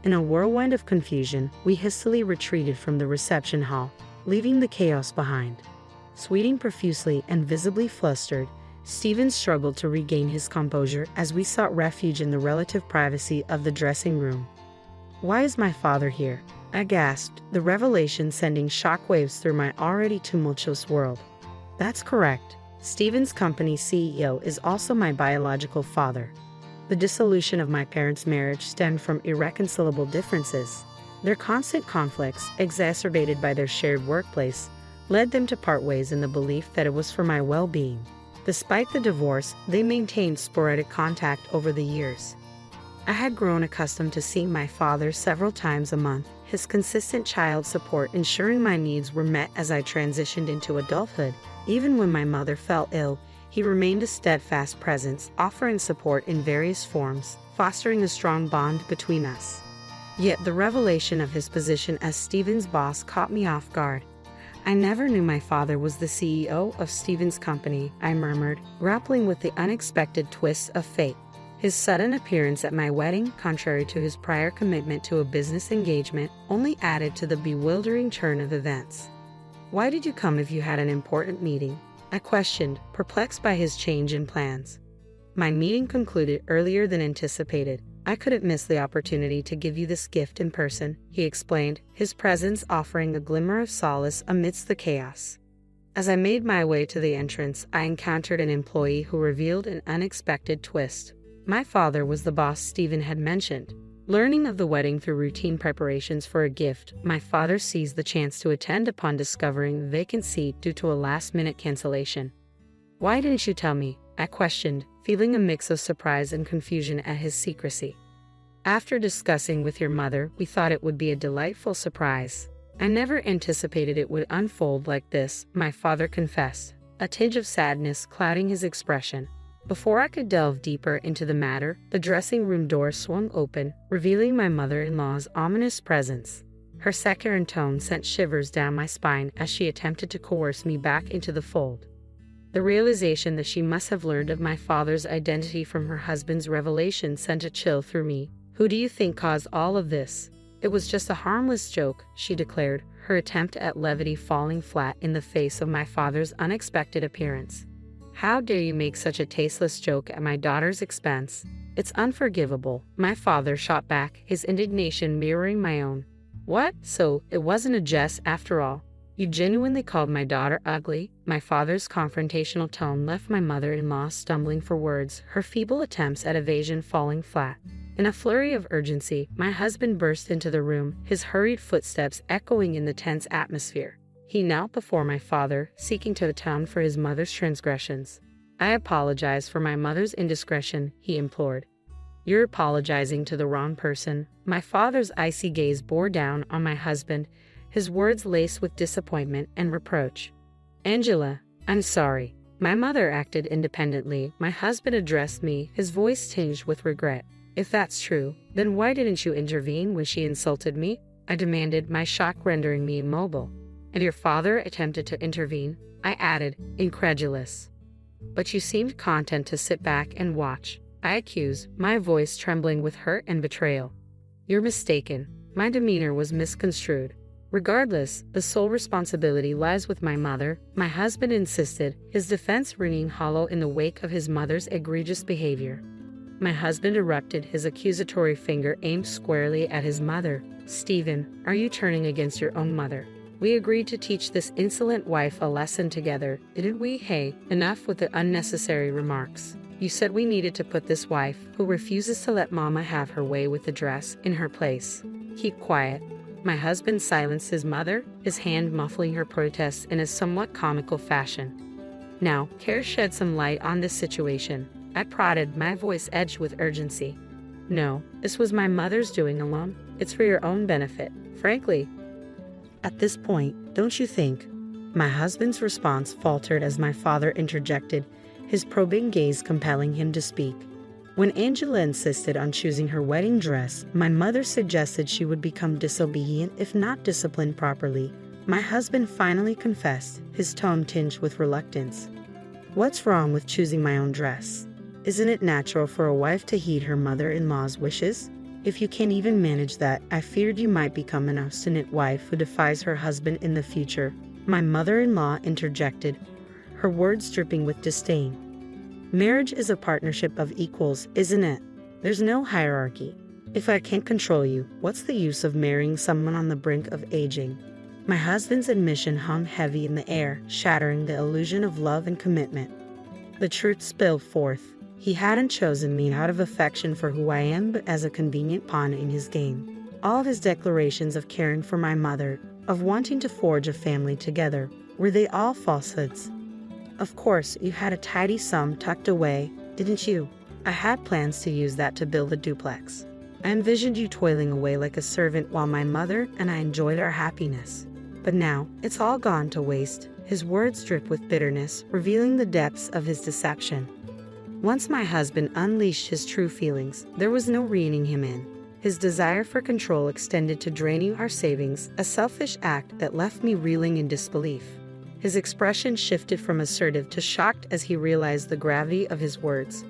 In a whirlwind of confusion, we hastily retreated from the reception hall, leaving the chaos behind. Sweating profusely and visibly flustered, Stephen struggled to regain his composure as we sought refuge in the relative privacy of the dressing room. "Why is my father here?" I gasped, the revelation sending shockwaves through my already tumultuous world. "That's correct. Stephen's company's CEO is also my biological father. The dissolution of my parents' marriage stemmed from irreconcilable differences. Their constant conflicts, exacerbated by their shared workplace, led them to part ways in the belief that it was for my well-being. Despite the divorce, they maintained sporadic contact over the years. I had grown accustomed to seeing my father several times a month, his consistent child support ensuring my needs were met as I transitioned into adulthood. Even when my mother fell ill, he remained a steadfast presence, offering support in various forms, fostering a strong bond between us. Yet the revelation of his position as Stephen's boss caught me off guard. "I never knew my father was the CEO of Stephen's company," I murmured, grappling with the unexpected twists of fate. His sudden appearance at my wedding, contrary to his prior commitment to a business engagement, only added to the bewildering turn of events. "Why did you come if you had an important meeting?" I questioned, perplexed by his change in plans. "My meeting concluded earlier than anticipated. I couldn't miss the opportunity to give you this gift in person," he explained, his presence offering a glimmer of solace amidst the chaos. As I made my way to the entrance, I encountered an employee who revealed an unexpected twist. My father was the boss Stephen had mentioned. Learning of the wedding through routine preparations for a gift, my father seized the chance to attend upon discovering the vacant seat due to a last-minute cancellation. "Why didn't you tell me?" I questioned, feeling a mix of surprise and confusion at his secrecy. "After discussing with your mother, we thought it would be a delightful surprise. I never anticipated it would unfold like this," my father confessed, a tinge of sadness clouding his expression. Before I could delve deeper into the matter, the dressing room door swung open, revealing my mother-in-law's ominous presence. Her saccharine tone sent shivers down my spine as she attempted to coerce me back into the fold. The realization that she must have learned of my father's identity from her husband's revelation sent a chill through me. Who do you think caused all of this? It was just a harmless joke, she declared, her attempt at levity falling flat in the face of my father's unexpected appearance. How dare you make such a tasteless joke at my daughter's expense? It's unforgivable, my father shot back, his indignation mirroring my own. What? So, it wasn't a jest after all? You genuinely called my daughter ugly? My father's confrontational tone left my mother-in-law stumbling for words, her feeble attempts at evasion falling flat. In a flurry of urgency, my husband burst into the room, his hurried footsteps echoing in the tense atmosphere. He knelt before my father, seeking to atone for his mother's transgressions. I apologize for my mother's indiscretion, he implored. You're apologizing to the wrong person. My father's icy gaze bore down on my husband, his words laced with disappointment and reproach. Angela, I'm sorry. My mother acted independently. My husband addressed me, his voice tinged with regret. If that's true, then why didn't you intervene when she insulted me? I demanded, my shock rendering me immobile. And your father attempted to intervene? I added, incredulous. But you seemed content to sit back and watch. I accused, my voice trembling with hurt and betrayal. You're mistaken. My demeanor was misconstrued. Regardless, the sole responsibility lies with my mother, my husband insisted, his defense ringing hollow in the wake of his mother's egregious behavior. My husband erupted, his accusatory finger aimed squarely at his mother. Stephen, are you turning against your own mother? We agreed to teach this insolent wife a lesson together, didn't we? Hey, enough with the unnecessary remarks. You said we needed to put this wife, who refuses to let Mama have her way with the dress, in her place. Keep quiet. My husband silenced his mother, his hand muffling her protests in a somewhat comical fashion. Now, care shed some light on this situation. I prodded, my voice edged with urgency. No, this was my mother's doing alone. It's for your own benefit, frankly. At this point, don't you think? My husband's response faltered as my father interjected, his probing gaze compelling him to speak. When Angela insisted on choosing her wedding dress, my mother suggested she would become disobedient if not disciplined properly. My husband finally confessed, his tone tinged with reluctance. What's wrong with choosing my own dress? Isn't it natural for a wife to heed her mother-in-law's wishes? If you can't even manage that, I feared you might become an obstinate wife who defies her husband in the future. My mother-in-law interjected, her words dripping with disdain. Marriage is a partnership of equals, isn't it? There's no hierarchy. If I can't control you, what's the use of marrying someone on the brink of aging? My husband's admission hung heavy in the air, shattering the illusion of love and commitment. The truth spilled forth. He hadn't chosen me out of affection for who I am, but as a convenient pawn in his game. All of his declarations of caring for my mother, of wanting to forge a family together, were they all falsehoods? Of course, you had a tidy sum tucked away, didn't you? I had plans to use that to build a duplex. I envisioned you toiling away like a servant while my mother and I enjoyed our happiness. But now, it's all gone to waste. His words dripped with bitterness, revealing the depths of his deception. Once my husband unleashed his true feelings, there was no reining him in. His desire for control extended to draining our savings, a selfish act that left me reeling in disbelief. His expression shifted from assertive to shocked as he realized the gravity of his words.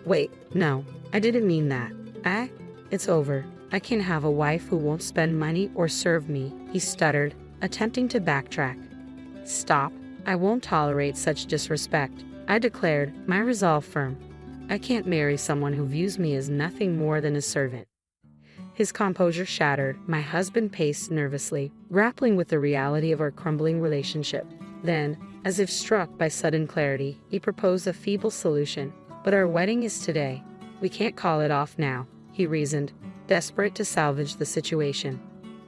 Wait, no, I didn't mean that. It's over. I can't have a wife who won't spend money or serve me, he stuttered, attempting to backtrack. Stop. I won't tolerate such disrespect, I declared, my resolve firm. I can't marry someone who views me as nothing more than a servant. His composure shattered, my husband paced nervously, grappling with the reality of our crumbling relationship. Then, as if struck by sudden clarity, he proposed a feeble solution. But our wedding is today. We can't call it off now, he reasoned, desperate to salvage the situation.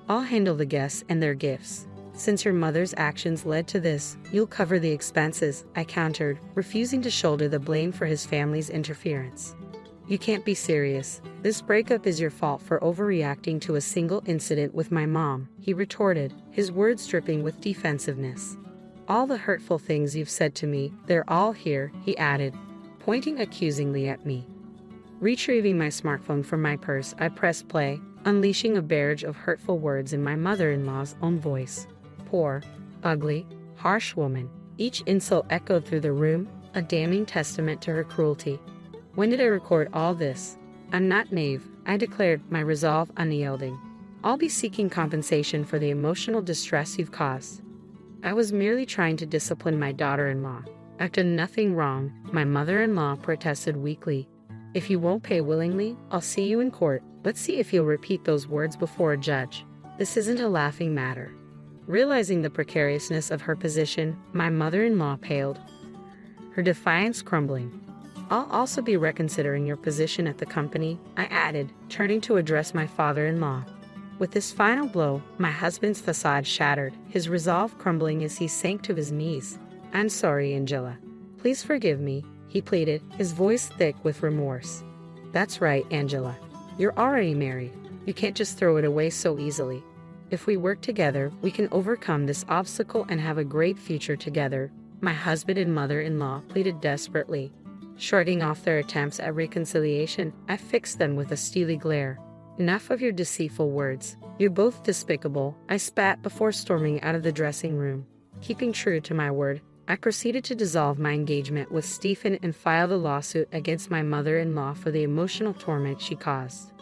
I'll handle the guests and their gifts. Since your mother's actions led to this, you'll cover the expenses, I countered, refusing to shoulder the blame for his family's interference. You can't be serious. This breakup is your fault for overreacting to a single incident with my mom, he retorted, his words dripping with defensiveness. All the hurtful things you've said to me, they're all here, he added, pointing accusingly at me. Retrieving my smartphone from my purse, I pressed play, unleashing a barrage of hurtful words in my mother-in-law's own voice. Poor, ugly, harsh woman. Each insult echoed through the room, a damning testament to her cruelty. When did I record all this? I'm not naive, I declared, my resolve unyielding. I'll be seeking compensation for the emotional distress you've caused. I was merely trying to discipline my daughter-in-law. I've done nothing wrong, my mother-in-law protested weakly. If you won't pay willingly, I'll see you in court. Let's see if you'll repeat those words before a judge. This isn't a laughing matter. Realizing the precariousness of her position, my mother-in-law paled, her defiance crumbling. I'll also be reconsidering your position at the company, I added, turning to address my father-in-law. With this final blow, my husband's facade shattered, his resolve crumbling as he sank to his knees. I'm sorry, Angela. Please forgive me, he pleaded, his voice thick with remorse. That's right, Angela. You're already married. You can't just throw it away so easily. If we work together, we can overcome this obstacle and have a great future together, my husband and mother-in-law pleaded desperately. Shrugging off their attempts at reconciliation, I fixed them with a steely glare. Enough of your deceitful words. You're both despicable, I spat before storming out of the dressing room. Keeping true to my word, I proceeded to dissolve my engagement with Stephen and file the lawsuit against my mother-in-law for the emotional torment she caused.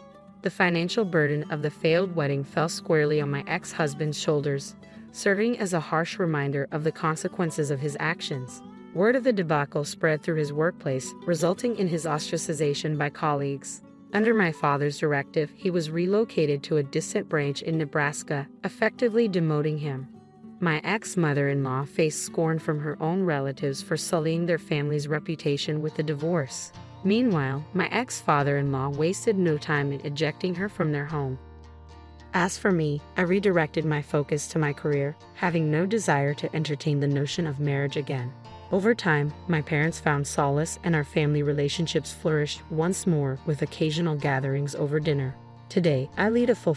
The financial burden of the failed wedding fell squarely on my ex-husband's shoulders, serving as a harsh reminder of the consequences of his actions. Word of the debacle spread through his workplace, resulting in his ostracization by colleagues. Under my father's directive, he was relocated to a distant branch in Nebraska, effectively demoting him. My ex-mother-in-law faced scorn from her own relatives for sullying their family's reputation with the divorce. Meanwhile, my ex-father-in-law wasted no time in ejecting her from their home. As for me, I redirected my focus to my career, having no desire to entertain the notion of marriage again. Over time, my parents found solace and our family relationships flourished once more with occasional gatherings over dinner. Today, I lead a